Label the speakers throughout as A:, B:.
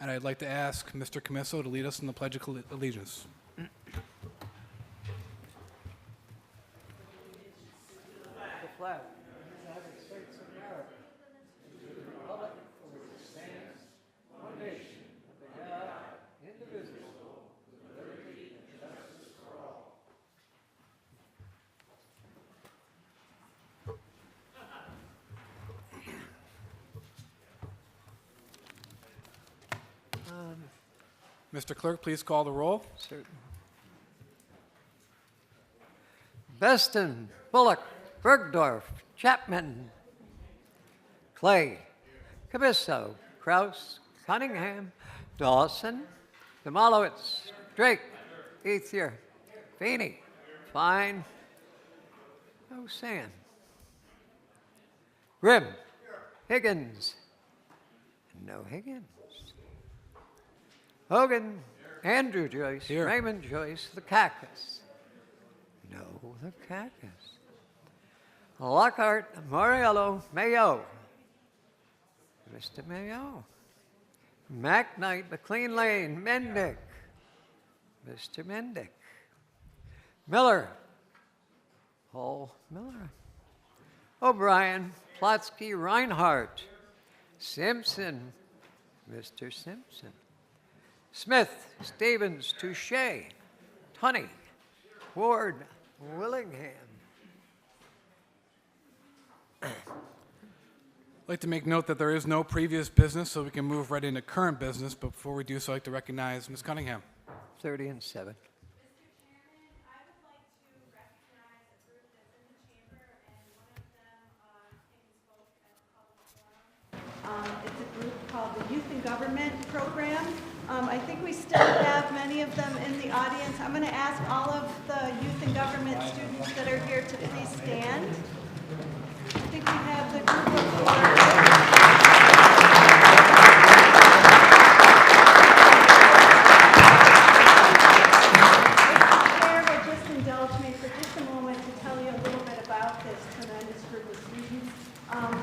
A: And I'd like to ask Mr. Commisso to lead us in the Pledge of Allegiance.
B: The flag of the United States of America, to the republic for which it stands, one nation, under God, indivisible, with liberty and justice for all.
A: Mr. Clerk, please call the roll.
B: Certain. Beston, Bullock, Bergdorf, Chapman, Clay, Cabisso, Kraus, Cunningham, Dawson, Demolowitz, Drake, Ethier, Feeney, Fine, no Sand, Grimm, Higgins, no Higgins, Hogan, Andrew Joyce,
A: Here.
B: Raymond Joyce, the Cactus, no the Cactus, Lockhart, Moriello, Mayo, Mr. Mayo, McKnight, McLean Lane, Mendick, Mr. Mendick, Miller, Paul Miller, O'Brien, Plotsky, Reinhardt, Simpson, Mr. Simpson, Smith, Stevens, Touche, Tunney, Ward, Willingham.
A: I'd like to make note that there is no previous business, so we can move right into current business. But before we do so, I'd like to recognize Ms. Cunningham.
B: 30 and 7.
C: It's a group called the Youth in Government Program. I think we still have many of them in the audience. I'm going to ask all of the Youth in Government students that are here to please stand. I think we have the group of Chair will just indulge me for just a moment to tell you a little bit about this tremendous group of students.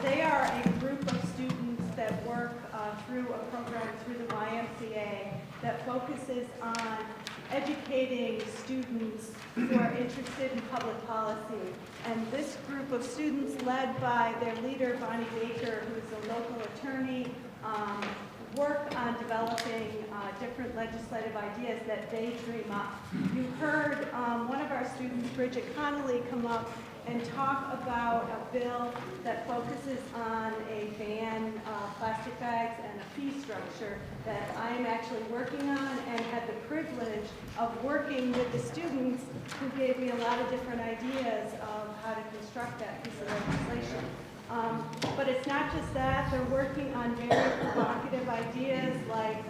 C: They are a group of students that work through a program through the YMCA that focuses on educating students who are interested in public policy. And this group of students, led by their leader, Bonnie Baker, who is a local attorney, work on developing different legislative ideas that they dream up. You heard one of our students, Bridget Connolly, come up and talk about a bill that focuses on a ban plastic bags and a fee structure that I am actually working on, and had the privilege of working with the students who gave me a lot of different ideas of how to construct that piece of legislation. But it's not just that, they're working on very provocative ideas like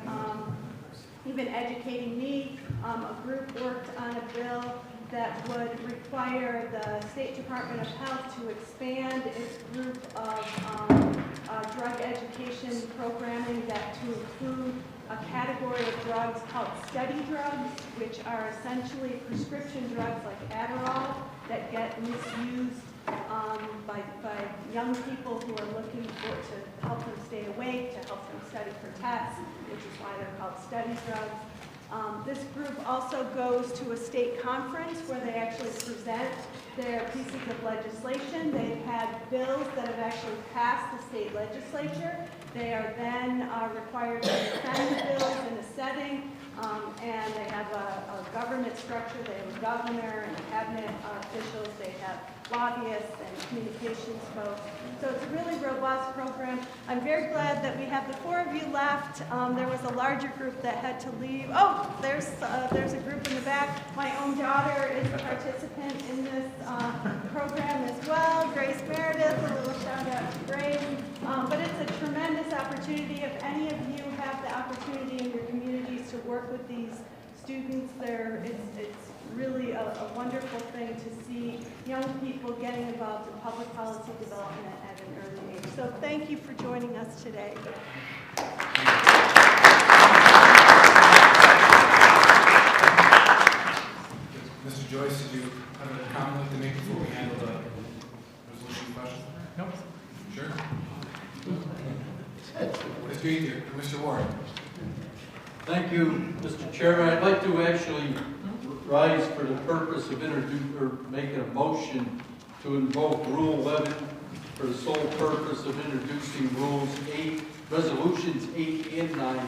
C: even educating me. A group worked on a bill that would require the State Department of Health to expand its group of drug education programming that to include a category of drugs called study drugs, which are essentially prescription drugs like Adderall that get misused by young people who are looking to help them stay awake, to help them study for tests, which is why they're called study drugs. This group also goes to a state conference where they actually present their pieces of legislation. They've had bills that have actually passed the state legislature. They are then required to defend the bills in a setting, and they have a government structure. They have a governor and cabinet officials. They have lobbyists and communications folks. So it's a really robust program. I'm very glad that we have the 4 of you left. There was a larger group that had to leave. Oh, there's a group in the back. My own daughter is a participant in this program as well. Grace Meredith, a little shout out to Grace. But it's a tremendous opportunity. If any of you have the opportunity in your communities to work with these students, it's really a wonderful thing to see young people getting involved in public policy development at an early age. So thank you for joining us today.
A: Mr. Joyce, did you have a comment to make before we handle the resolution question? No. Sure. Mr. Ethier, Mr. Ward.
D: Thank you, Mr. Chairman. I'd like to actually rise for the purpose of making a motion to invoke Rule 11 for the sole purpose of introducing Resolutions 8 and 9,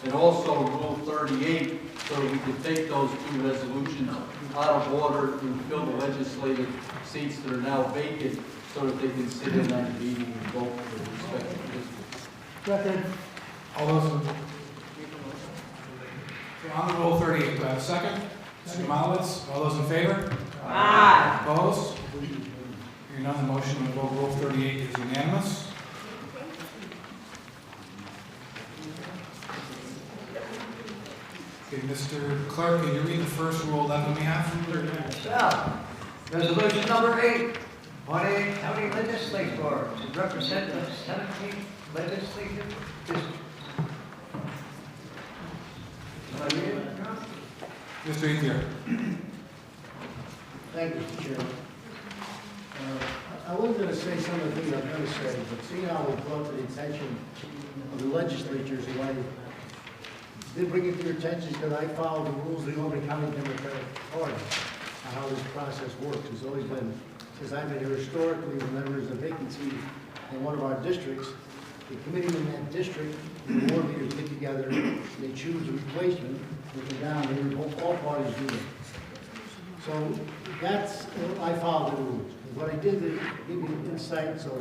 D: and also Rule 38, so that we can take those two resolutions out of order and fill the legislative seats that are now vacant, so that they can sit in on the meeting and vote for their respective districts.
B: Second.
A: All those in, on the Rule 38, do I have a second? Mr. Malowitz, all those in favor?
B: Aye.
A: Opposed? Hearing none, the motion to invoke Rule 38 is unanimous. Okay, Mr. Clerk, can you read the first Rule 11 we have?
B: So, resolution number 8, on a county legislature to represent the 17th legislative district.
A: Mr. Ethier.
E: Thank you, Mr. Chairman. I wasn't going to say some of the things I'm going to say, but seeing how it brought to the attention of the legislatures, and I did bring it to your attention because I follow the rules of the Albany County Democratic Party on how this process works. It's always been, since I've been here historically, whenever there's a vacancy in one of our districts, the committee in that district, the board leaders get together, they choose a replacement, they come down, and all parties do that. So that's, I follow the rules. What I did to give you insight, so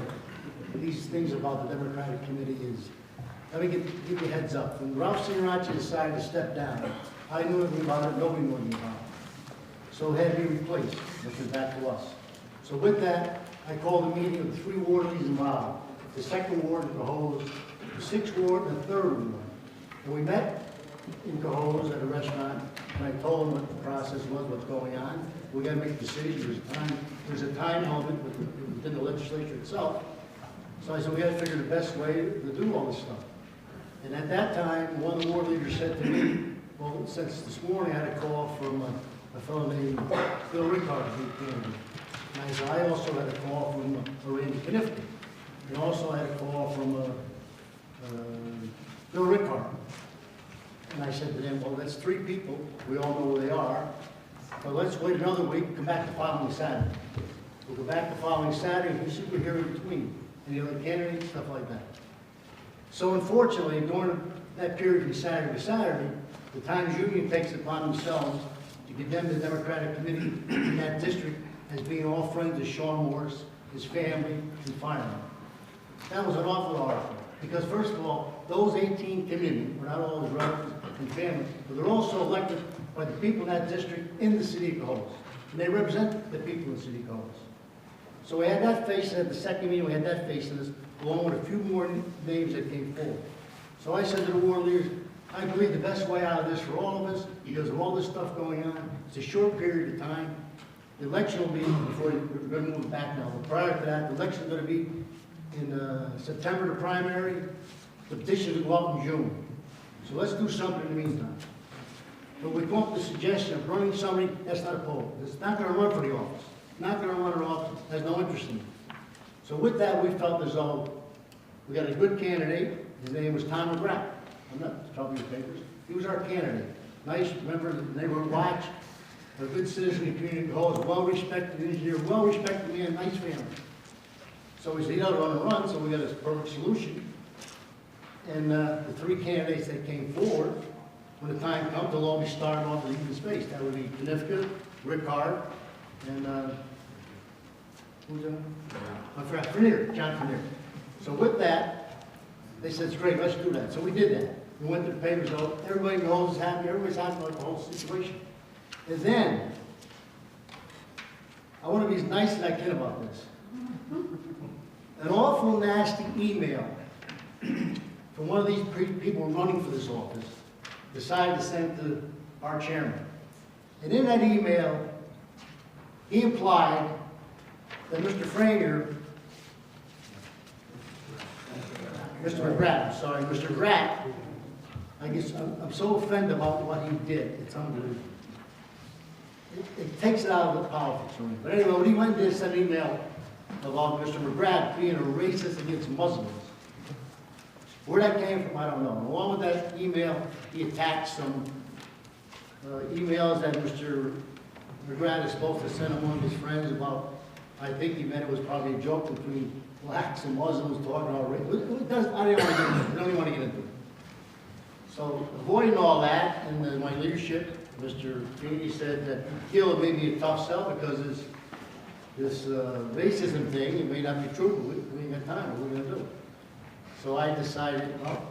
E: these things about the Democratic Committee is, let me give you a heads up. When Ralph Signoracci decided to step down, I knew anything about it, nobody knew anything about it. So it had to be replaced, which is back to us. So with that, I called a meeting with 3 ward leaders involved. The 2nd ward in Cohoes, the 6th ward, and the 3rd ward. And we met in Cohoes at a restaurant, and I told them what the process was, what's going on. We got to make decisions. There's a time element within the legislature itself. So I said, we got to figure the best way to do all this stuff. And at that time, one of the ward leaders said to me, well, since this morning I had a call from a fellow named Bill Rickard, and I said, I also had a call from Randy Knifton. And also had a call from Bill Rickard. And I said to them, well, that's 3 people. We all know where they are. But let's wait another week, come back the following Saturday. We'll go back the following Saturday, and see what we're here in between. Any other candidates, stuff like that. So unfortunately, during that period from Saturday to Saturday, the Times Union takes it upon themselves to condemn the Democratic Committee in that district as being all friends of Sean Morris, his family, and firemen. That was an awful article, because first of all, those 18 committees were not all his relatives and family, but they're also elected by the people in that district in the city of Cohoes. And they represent the people in the city of Cohoes. So we had that face at the 2nd meeting, we had that face in this, along with a few more names that came forward. So I said to the ward leaders, I believe the best way out of this for all of us, because of all this stuff going on, it's a short period of time. The election will be, before we're going to move back now, but prior to that, the election's going to be in September, the primary. The petitions will go out in June. So let's do something in the meantime. But we come up with the suggestion of running somebody that's not opposed. It's not going to run for the office. Not going to run for office. Has no interest in it. So with that, we felt as though we got a good candidate. His name was Tom McGrath. I'm not talking your papers. He was our candidate. Nice member of the neighborhood watch. A good citizen in the community. Cohoes, well-respected engineer, well-respected man, nice family. So we said, he doesn't run, so we got a perfect solution. And the 3 candidates that came forward, when the time comes, they'll all be starting off with even space. That would be Knifton, Rickard, and who's that? I forgot, John Frenier. So with that, they said, it's great, let's do that. So we did that. We went to the papers, everybody knows is happy, everybody's happy about the whole situation. And then, I want to be as nice as I can about this. An awful nasty email from one of these people running for this office decided to send to our chairman. And in that email, he implied that Mr. Frenier, Mr. McGrath, I guess I'm so offended about what he did, it's unbelievable. It takes it out of the politics for me. But anyway, when he went to send an email about Mr. McGrath being a racist against Muslims, Where that came from, I don't know. Along with that email, he attached some emails that Mr. McGrath is supposed to send among his friends about, I think he meant it was probably a joke between blacks and Muslims talking about race. I don't even want to get into it. So avoiding all that, and my leadership, Mr. Feeney said that Gil may be a tough sell because this racism thing, it may not be true, but we ain't got time. What are we going to do? So I decided, well,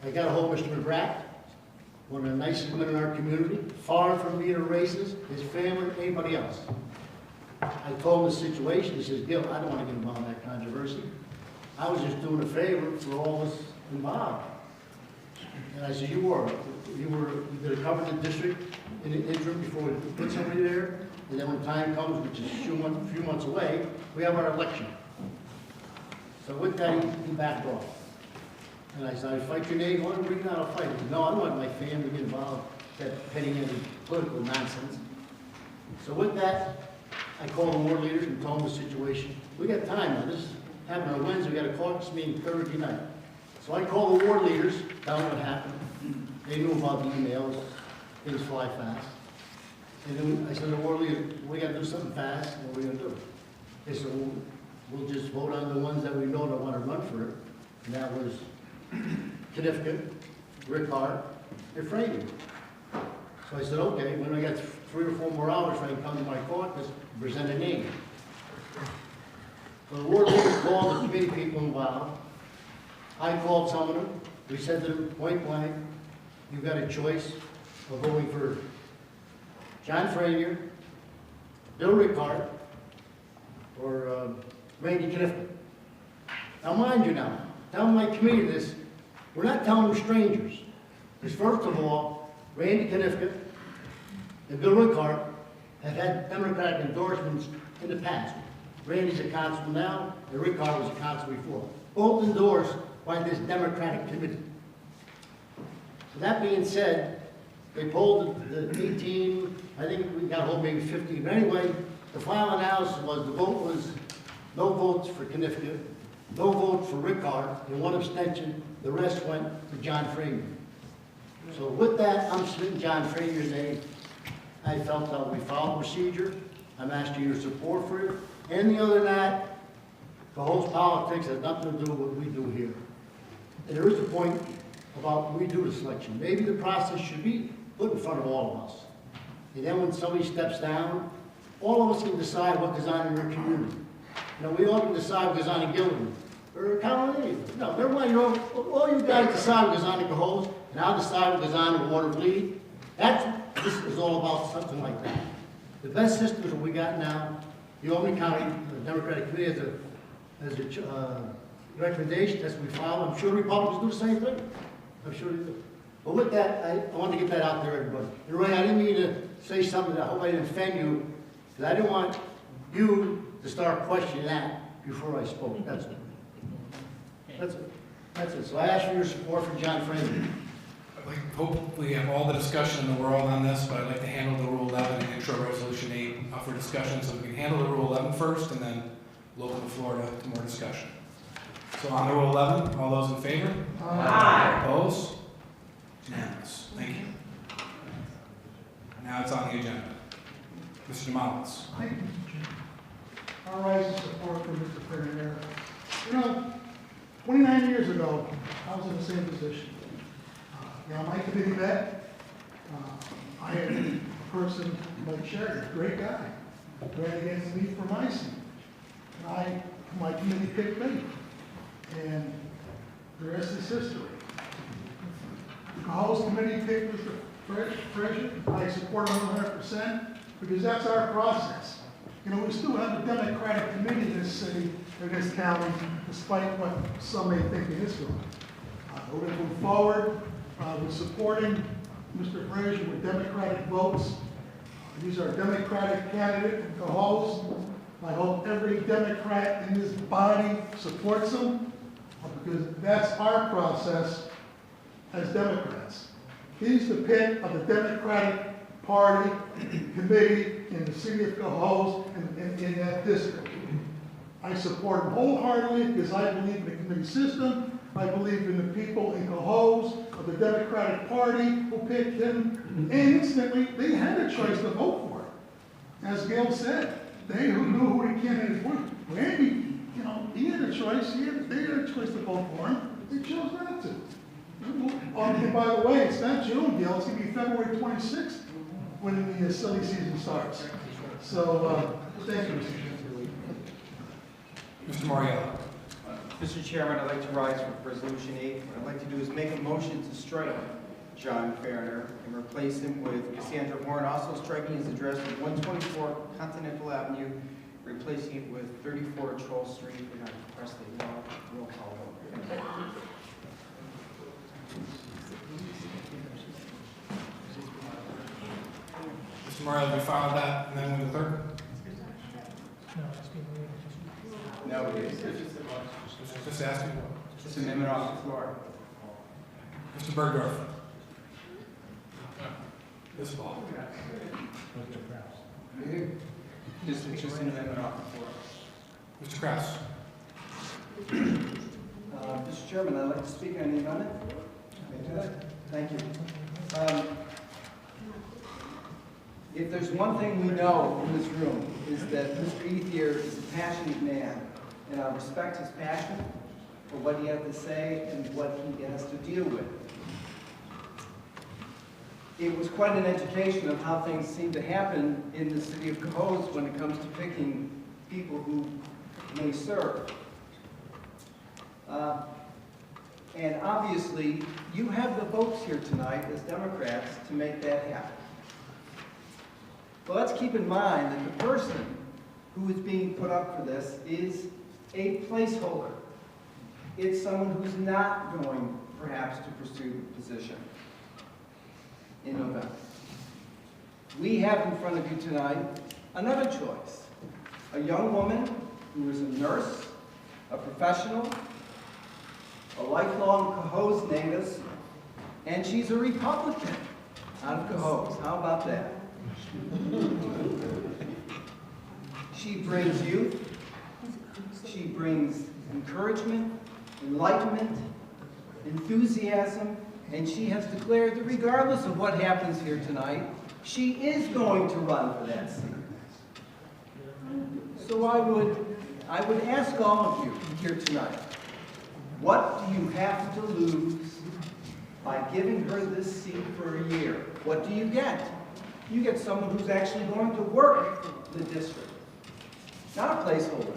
E: I got a hold of Mr. McGrath, one of the nicest men in our community, far from being a racist, his family, anybody else. I told him the situation. He says, Gil, I don't want to get involved in that controversy. I was just doing a favor for all of us involved. And I said, you did cover the district in the interim before we put somebody there. And then when time comes, which is a few months away, we have our election. So with that, he backed off. And I said, I fight your name, what are we not a fight? He said, no, I don't want my family to get involved in that petty and political nonsense. So with that, I called the ward leaders and told them the situation. We got time now. This is happening on Wednesday. We got a caucus meeting Thursday night. So I called the ward leaders, tell them what happened. They knew about the emails. Things fly fast. And then I said to the ward leaders, we got to do something fast. What are we going to do? They said, well, we'll just vote on the ones that we know that want to run for it. And that was Connecticut, Rick Hart, and Frankie. So I said, okay, when I got 3 or 4 more hours, I can come to my caucus and present a name. So the ward leader called the committee people involved. I called some of them. We said to them point blank, you've got a choice of voting for John Frazier, Bill Rickard, or Randy Connecticut. Now mind you now, telling my committee this, we're not telling them strangers. Because first of all, Randy Connecticut and Bill Rickard have had Democratic endorsements in the past. Randy's a constable now, and Rickard was a constable before. Both endorsed by this Democratic committee. So that being said, they polled the 18, I think we got a hold maybe 15. But anyway, the final analysis was the vote was no votes for Connecticut, no votes for Rickard, and 1 abstention. The rest went for John Frazier. So with that, I'm submitting John Frazier's name. I felt that we followed procedure. I'm asking your support for it. Any other than that, Cohoes politics has nothing to do with what we do here. And there is a point about when we do the selection. Maybe the process should be put in front of all of us. And then when somebody steps down, all of us can decide what goes on in our community. You know, we all can decide what goes on in Gilligan or Colony. No, never mind. All you guys decide what goes on in Cohoes, and I'll decide what goes on in Watervliet. This is all about something like that. The best system is what we got now. The Albany County Democratic Committee has a recommendation. That's what we follow. I'm sure Republicans do the same thing. I'm sure they do. But with that, I want to get that out there, everybody. And Ray, I didn't mean to say something that I hope I didn't offend you, because I didn't want you to start questioning that before I spoke. That's it. That's it. That's it. So I ask for your support for John Frazier.
A: I'd like to hopefully have all the discussion in the world on this, but I'd like to handle the Rule 11 and Intro Resolution 8 up for discussion, so we can handle the Rule 11 first, and then we'll open the floor to more discussion. So on the Rule 11, all those in favor? Aye. Opposed? Unanimous. Thank you. Now it's on the agenda. Mr. Demolitz.
F: Thank you, Mr. Chairman. I'll rise in support for Mr. Ferrer. You know, 29 years ago, I was in the same position. My committee met. I had a person like Sherry, great guy, ran against me for my seat. And my committee picked me. And the rest is history. The House Committee picked Mr. Frazier. I support him 100% because that's our process. You know, we still have a Democratic committee in this city, or this county, despite what some may think it is going. We're going to move forward with supporting Mr. Frazier with Democratic votes. He's our Democratic candidate from Cohoes. I hope every Democrat in this body supports him because that's our process as Democrats. He's the pick of the Democratic Party committee in the city of Cohoes and in that district. I support him wholeheartedly because I believe in the committee system. I believe in the people in Cohoes of the Democratic Party who picked him. And instantly, they had a choice to vote for him. As Gail said, they who knew who the candidate was. Randy, you know, he had a choice. They had a choice to vote for him. They chose not to. And by the way, it's not June, Gail. It's going to be February 26th when the silly season starts. So, thank you, Mr. Chairman.
A: Mr. Moriello.
G: Mr. Chairman, I'd like to rise for Resolution 8. What I'd like to do is make a motion to strike John Fariner and replace him with Cassandra Horn, also striking his address at 124 Continental Avenue, replacing it with 34 Troll Street. We're going to press the roll call vote.
A: Mr. Moriello, have you filed that amendment with the clerk?
G: No, it is.
A: Just asking.
G: This amendment off the floor.
A: Mr. Bergdorf. This ball.
G: Just an amendment off the floor.
A: Mr. Kraus.
H: Mr. Chairman, I'd like to speak on the amendment. May I do that? Thank you. If there's one thing we know in this room is that Mr. Ethier is a passionate man, and I respect his passion for what he has to say and what he has to deal with. It was quite an education of how things seem to happen in the city of Cohoes when it comes to picking people who may serve. And obviously, you have the votes here tonight as Democrats to make that happen. But let's keep in mind that the person who is being put up for this is a placeholder. It's someone who's not going, perhaps, to pursue the position in November. We have in front of you tonight another choice. A young woman who is a nurse, a professional, a lifelong Cohoes native, and she's a Republican out of Cohoes. How about that? She brings youth, she brings encouragement, enlightenment, enthusiasm, and she has declared that regardless of what happens here tonight, she is going to run for that seat. So I would ask all of you here tonight, what do you have to lose by giving her this seat for a year? What do you get? You get someone who's actually going to work the district. Not a placeholder.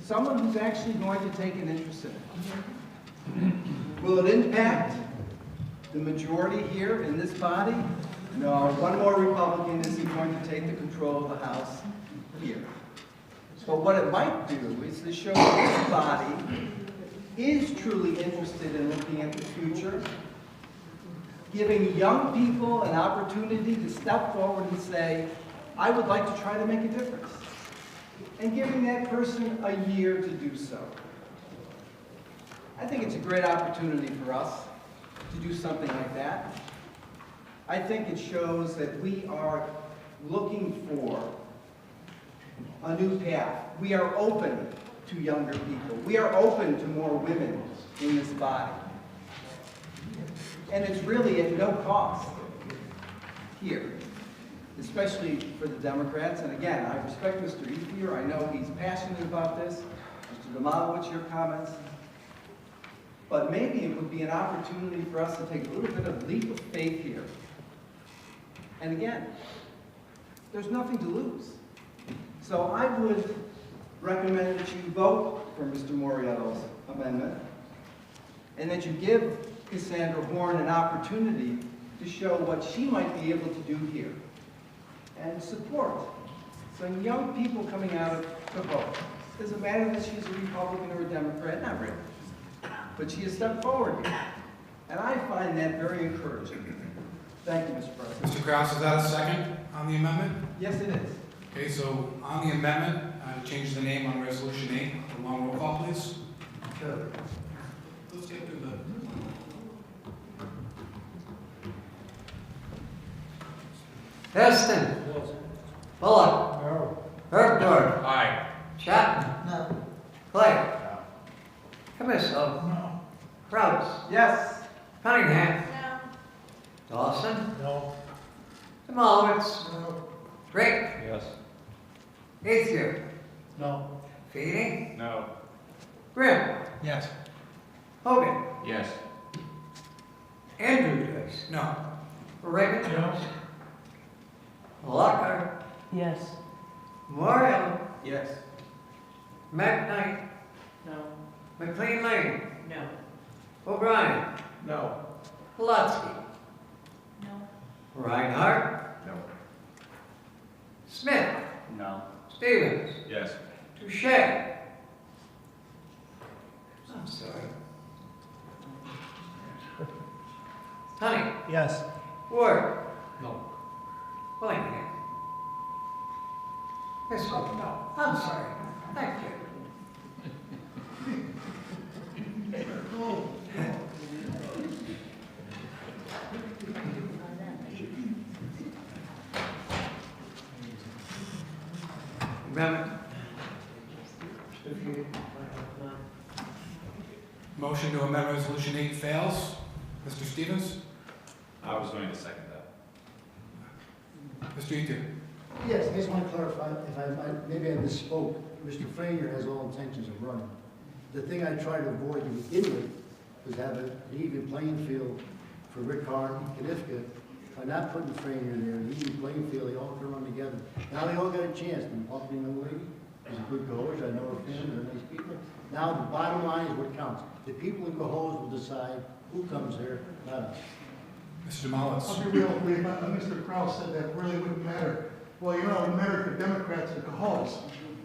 H: Someone who's actually going to take an interest in it. Will it impact the majority here in this body? No, one more Republican isn't going to take the control of the House here. But what it might do is to show that this body is truly interested in looking at the future, giving young people an opportunity to step forward and say, I would like to try to make a difference, and giving that person a year to do so. I think it's a great opportunity for us to do something like that. I think it shows that we are looking for a new path. We are open to younger people. We are open to more women in this body. And it's really at no cost here, especially for the Democrats. And again, I respect Mr. Ethier. I know he's passionate about this. Mr. D'Amato, what's your comments? But maybe it would be an opportunity for us to take a little bit of leap of faith here. And again, there's nothing to lose. So I would recommend that you vote for Mr. Moriello's amendment and that you give Cassandra Horn an opportunity to show what she might be able to do here and support some young people coming out of Cohoes. It doesn't matter that she's a Republican or a Democrat, not really, but she has stepped forward here. And I find that very encouraging. Thank you, Mr. President.
A: Mr. Kraus, is that a second on the amendment?
H: Yes, it is.
A: Okay, so on the amendment, change the name on Resolution 8. A long roll call, please.
H: Sure.
A: Let's get through the...
B: Heston. Bullock.
E: No.
B: Bergdorf.
A: Aye.
B: Chapman. No. Clay. Commissioner. Dawson,
E: No.
B: Demolowitz,
F: No.
B: Rick,
D: Yes.
B: Ethier,
E: No.
B: Feeny,
D: No.
B: Grimm,
A: Yes.
B: Hogan,
D: Yes.
B: Andrew Joyce,
A: No.
B: Reagan Jones, Lockhart,
C: Yes.
B: Morrell,
G: Yes.
B: McKnight,
C: No.
B: McLean Lane,
C: No.
B: O'Brien,
G: No.
B: Pulaski,
C: No.
B: Reinhardt,
D: No.
B: Smith,
D: No.
B: Stevens,
D: Yes.
B: Touche. I'm sorry. Honey,
E: Yes.
B: Ward,
A: No.
B: Willingham. Miss Hope, no, I'm sorry. Thank you. Amendment.
A: Motion to amend Resolution 8 fails. Mr. Stevens?
D: I was going to second that.
A: Mr. Ethier?
E: Yes, I just want to clarify, if maybe I misspoke. Mr. Frazier has all intentions of running. The thing I tried to avoid to begin with was have an even playing field for Rick Hart and Knifka. By not putting Frazier there, an even playing field, they all can run together. Now they all got a chance. The Republican young lady is a good coach. I know her family, they're nice people. Now the bottom line is what counts. The people in Cohoes will decide who comes there, not us.
A: Mr. Demolowitz?
F: I'll be real brief. Mr. Kraus said that really wouldn't matter. Well, you know, it would matter for Democrats and Cahoes,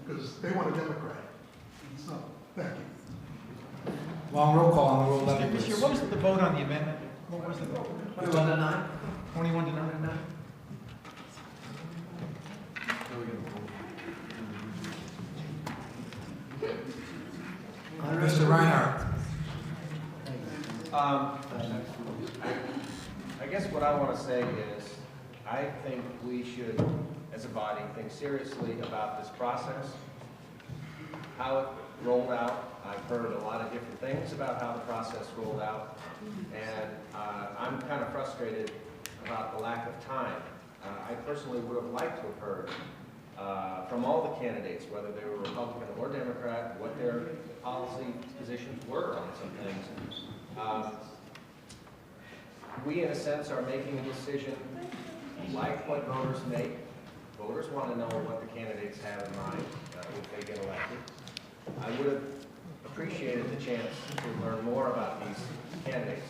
F: because they want a Democrat. So, thank you.
A: Long roll call on the Rule 11,
I: Mr.
A: please.
I: Chair, what was the vote on the amendment? What was the vote?
B: 21 to 9.
I: 21 to 9?
A: Mr. Reinhardt?
J: I guess what I want to say is, I think we should, as a body, think seriously about this process, how it rolled out. I've heard a lot of different things about how the process rolled out, and I'm kind of frustrated about the lack of time. I personally would have liked to have heard from all the candidates, whether they were Republican or Democrat, what their policy positions were on some things. We, in a sense, are making a decision like what voters make. Voters want to know what the candidates have in mind if they get elected. I would have appreciated the chance to learn more about these candidates.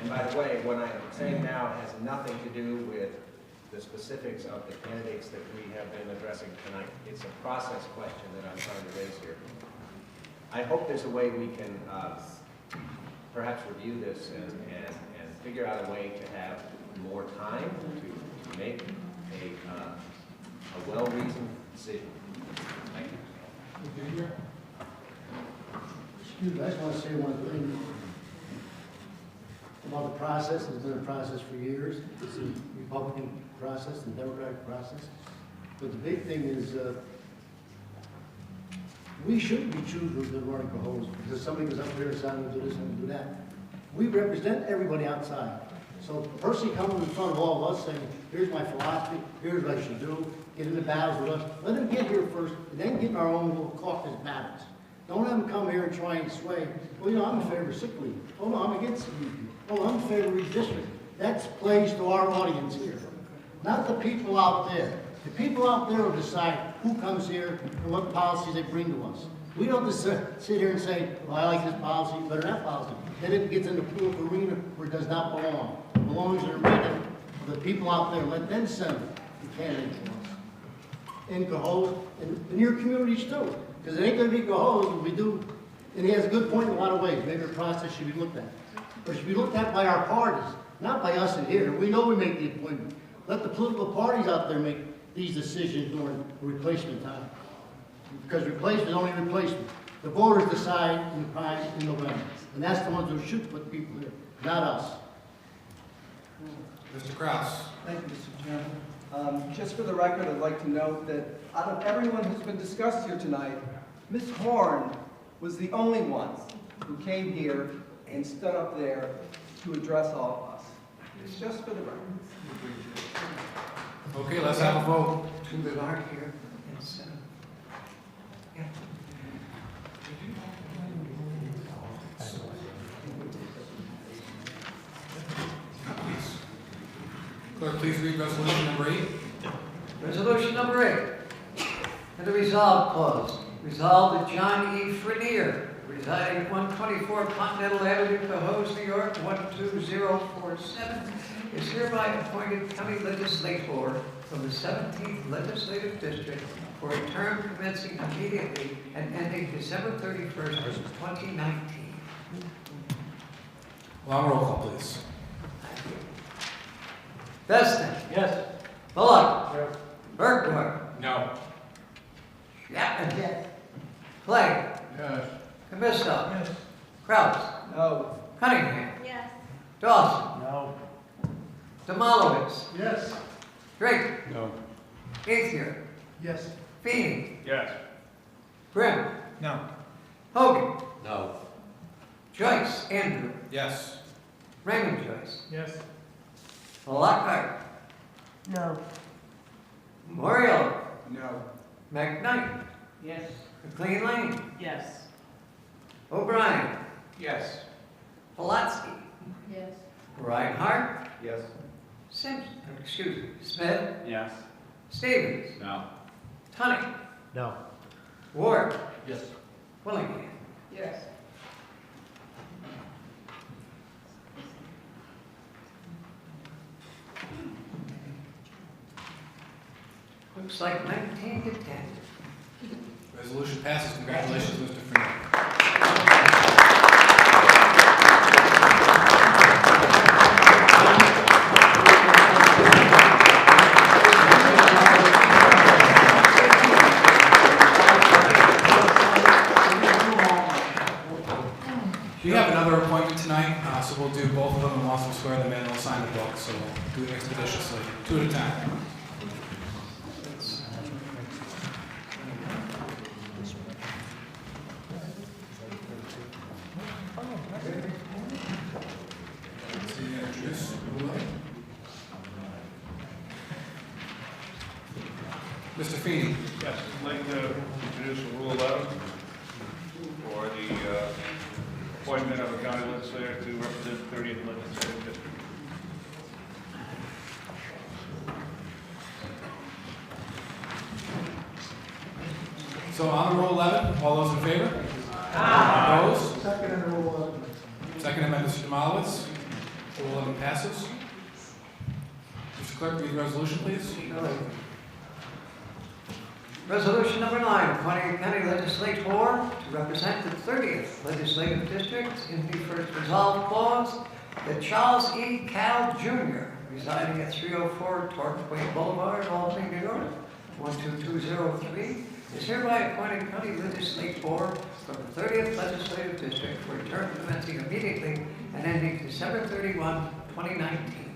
J: And by the way, what I'm saying now has nothing to do with the specifics of the candidates that we have been addressing tonight. It's a process question that I'm trying to raise here. I hope there's a way we can perhaps review this and figure out a way to have more time to make a well-reasoned decision. Thank you.
E: Excuse me, I just want to say one thing about the process. It's been a process for years. It's a Republican process, the Democratic process. But the big thing is, we shouldn't be choosing who's going to run Cohoes because somebody goes up here and says, I'm going to do this, I'm going to do that. We represent everybody outside. So the person coming in front of all of us saying, here's my philosophy, here's what I should do, get into battles with us, let them get here first, and then get in our own little caucus battles. Don't have them come here and try and sway, well, you know, I'm in favor of sick leave. Oh, no, I'm against sick leave. Oh, I'm in favor of redistricting. That plays to our audience here, not the people out there. The people out there will decide who comes here and what policies they bring to us. We don't just sit here and say, well, I like this policy, better that policy. Then it gets in the political arena where it does not belong. It belongs in the arena of the people out there. Let them send the candidates to us. In Cohoes, and in your communities too. Because it ain't going to be Cohoes if we do, and he has a good point in a lot of ways. Maybe the process should be looked at. But it should be looked at by our parties, not by us in here. We know we make the appointment. Let the political parties out there make these decisions during replacement time. Because replacement is only replacement. The voters decide in November. And that's the ones who should put people here, not us.
A: Mr. Kraus?
H: Thank you, Mr. Chairman. Just for the record, I'd like to note that out of everyone who's been discussed here tonight, Ms. Horn was the only one who came here and stood up there to address all of us. It's just for the record.
A: Okay, let's have a vote.
B: Two that aren't here, it's, yeah.
A: Clerk, please read resolution number 8.
B: Resolution number 8, and the resolve clause. Resolve that John E. Frenier, residing at 124 Continental Avenue, Cohoes, New York, 12047, is hereby appointed county legislator from the 17th Legislative District for a term commencing immediately and ending December 31st, 2019.
A: Long roll call, please.
B: Beston.
I: Yes.
B: Bullock. Burgdorf.
A: No.
B: Chapman. Clay.
A: Yes.
B: Camisto.
I: Yes.
B: Kraus.
H: No.
B: Cunningham.
C: Yes.
B: Dawson.
I: No.
B: Demolowitz.
F: Yes.
B: Drake.
A: No.
B: Ethier.
F: Yes.
B: Feeney.
A: Yes.
B: Grimm.
I: No.
B: Hogan.
J: No.
B: Joyce. Andrew.
A: Yes.
B: Raymond Joyce.
I: Yes.
B: Lockhart.
C: No.
B: Morial.
H: No.
B: McKnight.
I: Yes.
B: McLean Lane.
C: Yes.
B: O'Brien.
J: Yes.
B: Pulaski.
C: Yes.
B: Reinhardt.
J: Yes.
B: Smith.
J: Yes.
B: Stevens.
J: No.
B: Tunny.
I: No.
B: Ward.
D: Yes.
B: Willingham.
C: Yes.
B: Looks like 19 to 10.
A: Resolution passes. Congratulations, Mr. Freeman. We have another appointment tonight, so we'll do both of them and once we swear them in, they'll sign the book, so we'll do it expeditiously, 2 at a time. Mr. Feeney.
K: Yes, I'd like to introduce Rule 11 for the appointment of a county legislator to represent the 30th Legislative District.
A: So on the Rule 11, all those in favor? Aye. Opposed?
F: Second and Rule 11.
A: Seconded by Mr. Demolowitz. Rule 11 passes. Mr. Clerk, read the resolution, please.
B: Resolution number 9, appointing a county legislator to represent the 30th Legislative District in the first resolve clause that Charles E. Cal Jr., residing at 304 Torquay Boulevard, Albany, New York, 12203, is hereby appointed county legislator from the 30th Legislative District for a term commencing immediately and ending December 31, 2019.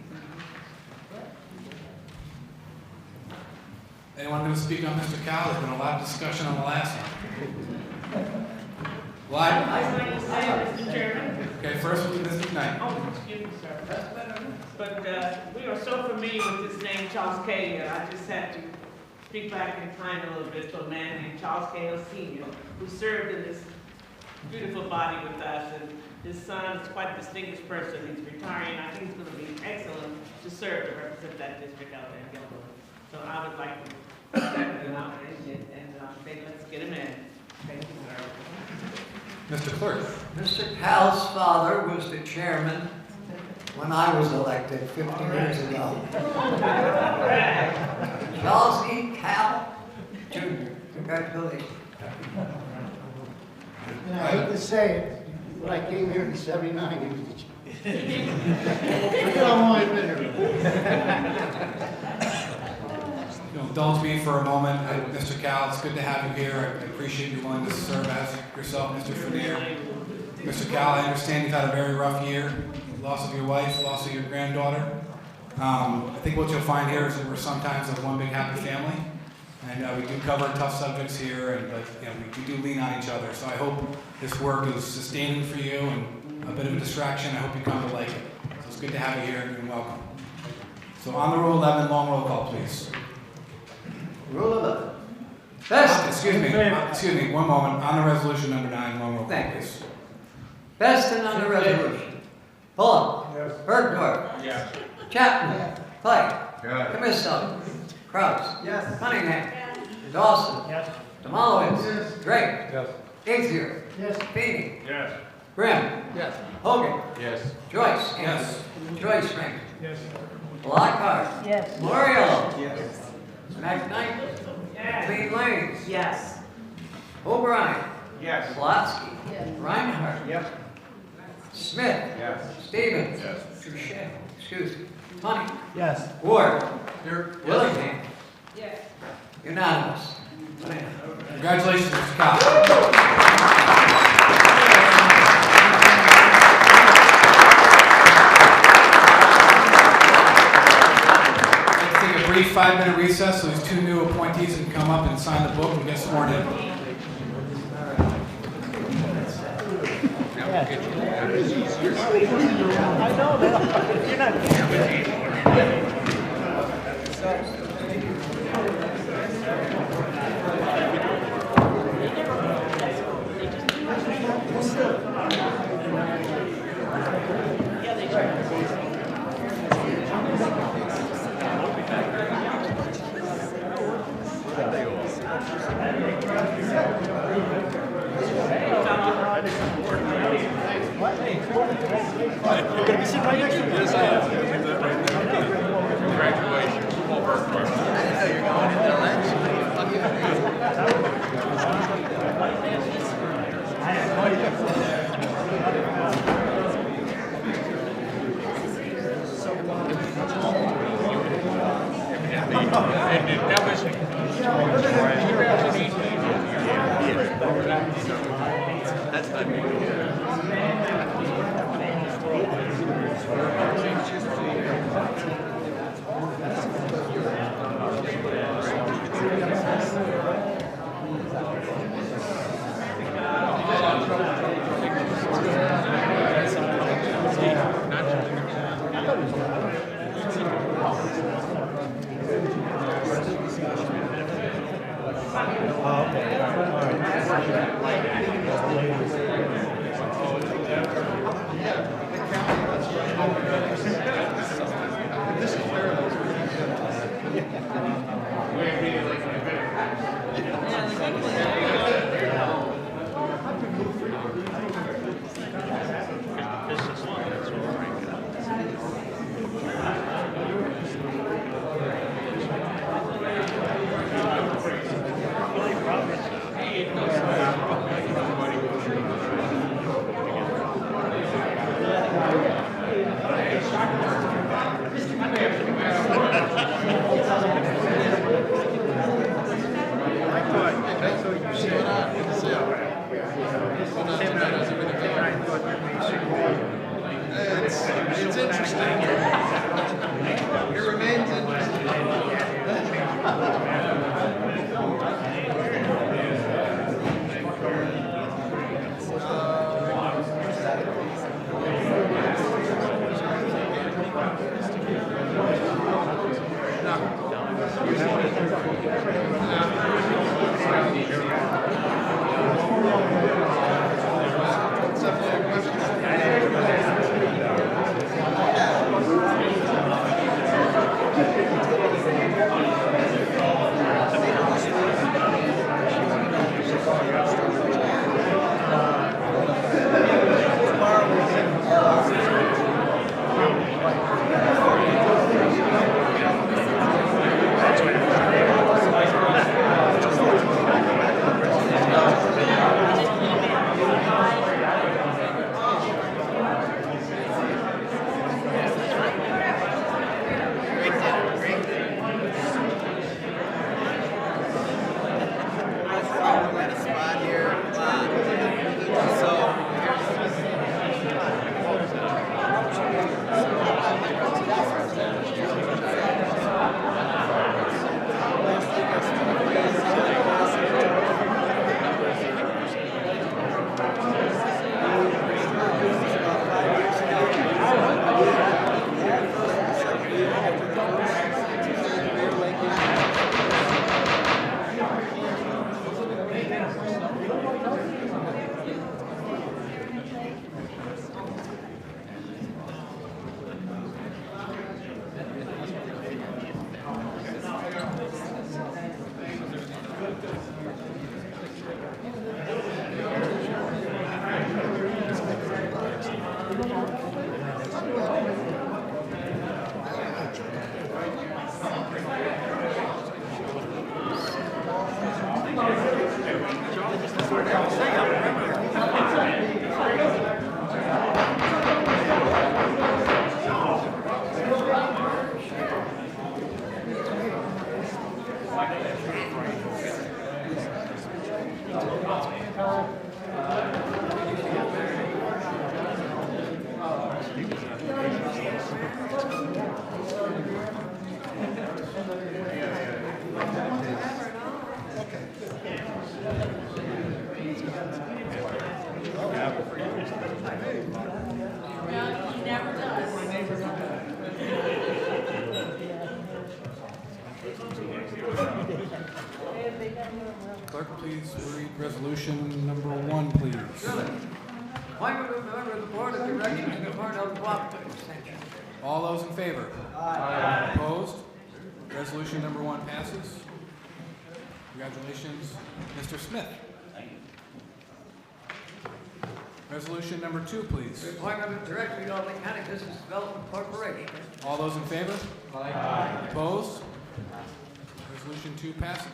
A: Anyone going to speak on Mr. Cal? There's been a lot of discussion on the last one. Live?
L: I'd like to say, Mr. Chairman.
A: Okay, first we'll do Mr. Knight.
L: Oh, excuse me, sir. But we are so familiar with this name, Charles Cahill. I just had to speak back in time a little bit to a man named Charles Cahill Sr., who served in this beautiful body with us. And his son is quite a distinguished person. He's retiring. I think he's going to be excellent to serve to represent that district out there in Gilbert. So I would like to second the nomination and say, let's get him in. Thank you, sir.
A: Mr. Clerk.
B: Mr. Cal's father was the chairman when I was elected 50 years ago. Charles E. Cal Jr. Congratulations.
E: And I hate to say it, when I came here in '79, he was the chief. I don't want to admit it.
A: Indulge me for a moment. Mr. Cal, it's good to have you here. I appreciate you willing to serve as yourself, Mr. Frenier. Mr. Cal, I understand you've had a very rough year. Loss of your wife, loss of your granddaughter. I think what you'll find here is that we're sometimes one big happy family. And we do cover tough subjects here, but we do lean on each other. So I hope this work is sustaining for you and a bit of a distraction. I hope you come to like it. So it's good good to have you here and welcome. So on the Rule 11, long roll call, please.
H: Rule 11. Best.
A: Excuse me, one moment. On the resolution number 9, long roll call,
H: Thank you.
A: please.
H: Beston on the resolution. Bullock.
F: Yes.
H: Bergdorf.
K: Yes.
H: Chapman. Clay.
K: Yes.
H: Camiston. Kraus.
G: Yes.
H: Cunningham. Dawson.
F: Yes.
H: Tomallowitz.
F: Yes.
H: Drake.
K: Yes.
H: Gaither.
F: Yes.
H: Feeney.
K: Yes.
H: Grimm.
F: Yes.
H: Hogan.
K: Yes.
H: Joyce.
A: Yes.
H: Joyce Frank.
F: Yes.
H: Lockhart.
C: Yes.
H: Moriello.
G: Yes.
H: McKnight.
L: Yes.
H: Clean Lanes.
L: Yes.
H: O'Brien.
K: Yes.
H: Pulaski. Reinhardt.
G: Yes.
H: Smith.
K: Yes.
H: Stevens.
K: Yes.
H: Touche. Excuse me. Money.
F: Yes.
H: Ward. Willingham.
L: Yes.
H: Unanimous.
A: Congratulations, Mr. Cox. Let's take a brief 5-minute recess so these 2 new appointees can come up and sign the book and get sworn in.
M: It's interesting. It remains So
A: Clerk, please read resolution number 1, please.
B: Appointment of a member of the Board of Directors of the Board of Cooperative Extension.
A: All those in favor?
B: Aye.
A: Opposed? Resolution number 1 passes. Congratulations, Mr. Smith. Resolution number 2, please.
B: Appointment of Director of the Albany County Business Development Corporation.
A: All those in favor?
D: Aye.
A: Opposed? Resolution 2 passes.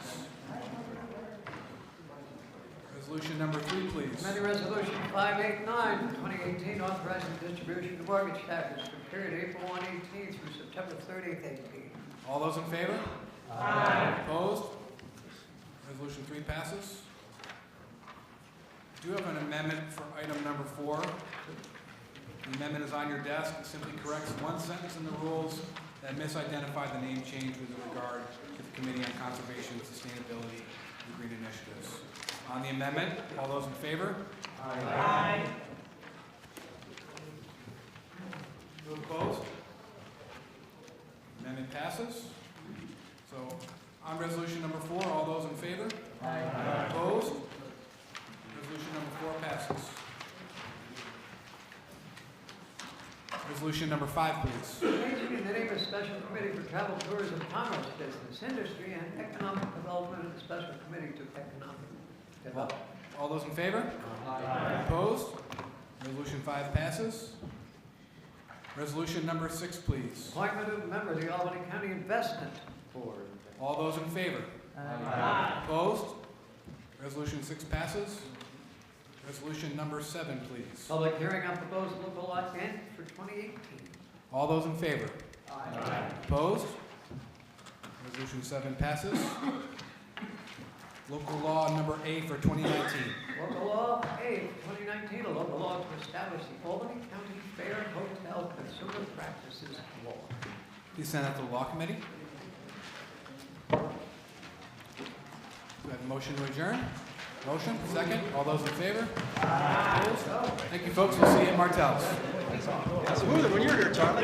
A: Resolution number 3, please.
B: Amending Resolution 589, 2018, authorizing distribution of mortgage taxes for the period April 1, 18 through September 30th, 18.
A: All those in favor?
L: Aye.
A: Opposed? Resolution 3 passes. I do have an amendment for item number 4. The amendment is on your desk. It simply corrects one sentence in the rules that misidentified the name change with regard to the Committee on Conservation, Sustainability, and Green Initiatives. On the amendment, all those in favor?
L: Aye.
A: Those opposed? Amendment passes. So, on resolution number 4, all those in favor?
B: Aye.
A: Opposed? Resolution number 4 passes. Resolution number 5, please.
B: Changing the name of Special Committee for Travel, Tourism, Commerce, Business, Industry, and Economic Development of the Special Committee to Economic Development.
A: All those in favor?
B: Aye.
A: Opposed? Resolution 5 passes. Resolution number 6, please.
B: Appointment of a member of the Albany County Investment Board.
A: All those in favor?
L: Aye.
A: Opposed? Resolution 6 passes. Resolution number 7, please.
B: Public hearing on proposed local law and for 2018.
A: All those in favor?
B: Aye.
A: Opposed? Resolution 7 passes. Local law number A for 2019.
B: Local law A, 2019, a local law to establish the Albany County Fair Hotel Consumer Practices Law.
A: Please send that to the Law Committee. Do I have a motion to adjourn? Motion, second. All those in favor? Opposed? Thank you, folks. We'll see you at Martell's.
M: Smoother when you're here, Charlie.